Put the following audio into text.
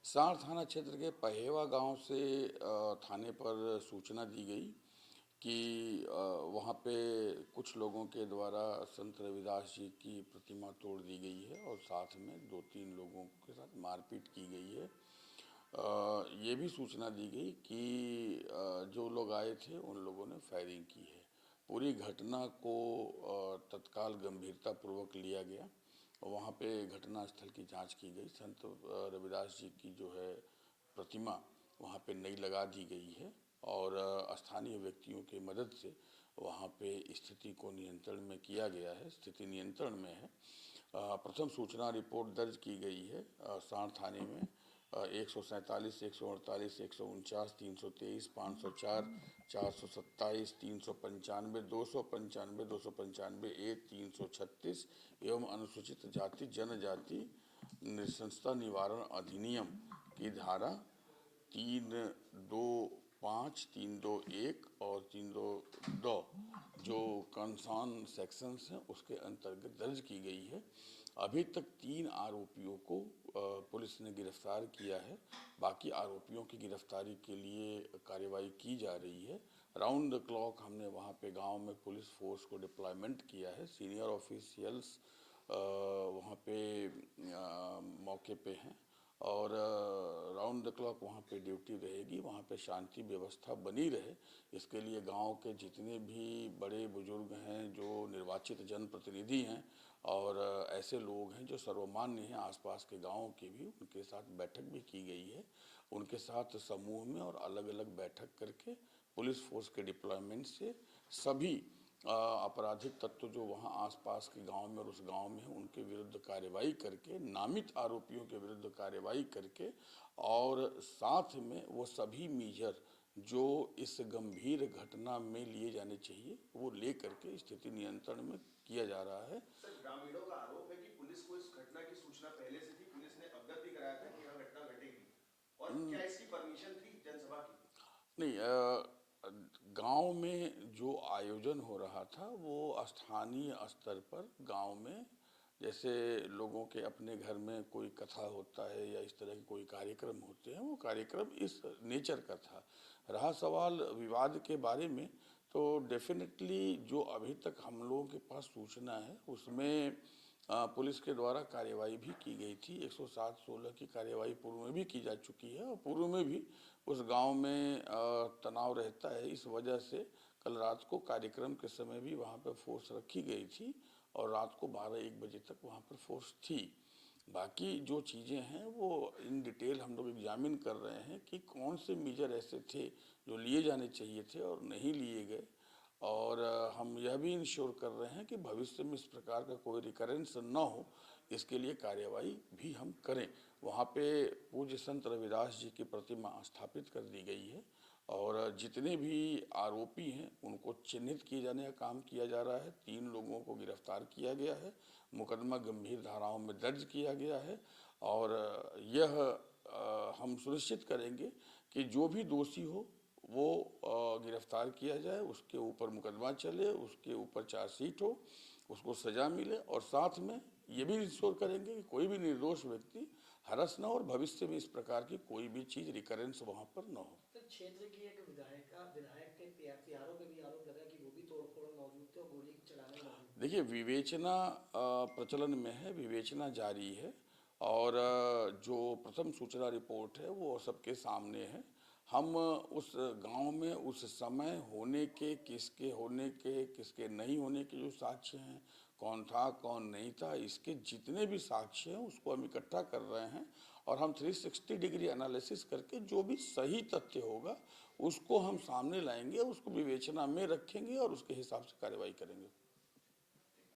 सार थाना क्षेत्र के पहेवा गांव से थाने पर सूचना दी गई कि वहां पे कुछ लोगों के द्वारा संत रविदास जी की प्रतिमा तोड़ दी गई है और साथ में 2-3 लोगों के साथ मारपीट की गई है। ये भी सूचना दी गई कि जो लोग आए थे उन लोगों ने फायरिंग की है। पूरी घटना को तत्काल गंभीरतापूर्वक लिया गया। वहाँ पे घटनास्थल की जांच की गई। संत रविदास जी की जो है प्रतिमा वहाँ पे नई लगा दी गई है और स्थानीय व्यक्तियों की मदद से वहाँ पे स्थिति को नियंत्रण में किया गया है। स्थिति नियंत्रण में है। प्रथम सूचना रिपोर्ट दर्ज की गई है सार थाने में 147, 148, 149, 323, 504, 427, 395, 295, 295 ए 336 एवं अनुसूचित जाति जनजाति नृशंसता निवारण अधिनियम की धारा 325, 321 और 322 जो कंसर्न सेक्शंस हैं उसके अंतर्गत दर्ज की गई है। अभी तक 3 आरोपियों को पुलिस ने गिरफ्तार किया है। बाकी आरोपियों की गिरफ्तारी के लिए कार्रवाई की जा रही है। राउंड द क्लॉक हमने वहाँ पे गांव में पुलिस फोर्स को डिप्लॉयमेंट किया है। सीनियर ऑफिशियल्स वहाँ पे मौके पे हैं और राउंड द क्लॉक वहाँ पे ड्यूटी रहेगी। वहाँ पे शांति व्यवस्था बनी रहे इसके लिए गांव के जितने भी बड़े बुजुर्ग हैं, जो निर्वाचित जनप्रतिनिधि हैं और ऐसे लोग हैं जो सर्वमान्य हैं आसपास के गाँव के भी, उनके साथ बैठक भी की गई है। उनके साथ समूह में और अलग अलग बैठक करके पुलिस फोर्स के डिप्लॉयमेंट से सभी आपराधिक तत्व जो वहाँ आसपास के गांव में और उस गांव में हैं उनके विरुद्ध कार्रवाई करके, नामित आरोपियों के विरुद्ध कार्रवाई करके और साथ में वो सभी मेजर जो इस गंभीर घटना में लिए जाने चाहिए वो ले करके स्थिति नियंत्रण में किया जा रहा है। सर, ग्रामीणों का आरोप है कि पुलिस को इस घटना की सूचना पहले से थी, पुलिस ने अवगत भी कराया था कि यह घटना घटेगी और क्या इसकी परमिशन थी जनसभा की? नहीं, गांव में जो आयोजन हो रहा था वो स्थानीय स्तर पर गांव में जैसे लोगों के अपने घर में कोई कथा होता है या इस तरह के कोई कार्यक्रम होते हैं, वो कार्यक्रम इस नेचर का था। रहा सवाल विवाद के बारे में, तो डेफिनेटली जो अभी तक हम लोगों के पास सूचना है उसमें पुलिस के द्वारा कार्रवाई भी की गई थी। 107-16 की कार्रवाई पूर्व में भी की जा चुकी है और पूर्व में भी उस गांव में तनाव रहता है। इस वजह से कल रात को कार्यक्रम के समय भी वहां पर फोर्स रखी गई थी और रात को 12-1 बजे तक वहां पर फोर्स थी। बाकी जो चीज़ें हैं वो इन डिटेल हम लोग एग्जामिन कर रहे हैं कि कौन से मेजर ऐसे थे जो लिए जाने चाहिए थे और नहीं लिए गए। और हम यह भी इंश्योर कर रहे हैं कि भविष्य में इस प्रकार का कोई रिकरेंस न हो, इसके लिए कार्यवाही भी हम करें। वहाँ पे पूज्य संत रविदास जी की प्रतिमा स्थापित कर दी गई है और जितने भी आरोपी हैं उनको चिन्हित किए जाने का काम किया जा रहा है। 3 लोगों को गिरफ्तार किया गया है, मुकदमा गंभीर धाराओं में दर्ज किया गया है और यह हम सुनिश्चित करेंगे कि जो भी दोषी हो वो गिरफ्तार किया जाए, उसके ऊपर मुकदमा चले, उसके ऊपर चार्जशीट हो, उसको सजा मिले और साथ में ये भी इंश्योर करेंगे कि कोई भी निर्दोष व्यक्ति हरस न हो और भविष्य में इस प्रकार की कोई भी चीज रिकरेंस वहां पर न हो। तो क्षेत्र की एक विधायक के पियारों पे भी आरोप लगा कि वो भी तोड़फोड़ में मौजूद थे और गोली चलाने में मौजूद थे। देखिए, विवेचना प्रचलन में है, विवेचना जारी है और जो प्रथम सूचना रिपोर्ट है वो सबके सामने है। हम उस गांव में उस समय होने के, किसके नहीं होने के जो साक्ष्य हैं, कौन था कौन नहीं था, इसके जितने भी साक्ष्य हैं उसको हम इकट्ठा कर रहे हैं और हम 360 डिग्री एनालिसिस करके जो भी सही तथ्य होगा उसको हम सामने लाएंगे, उसको विवेचना में रखेंगे और उसके हिसाब से कार्रवाई करेंगे।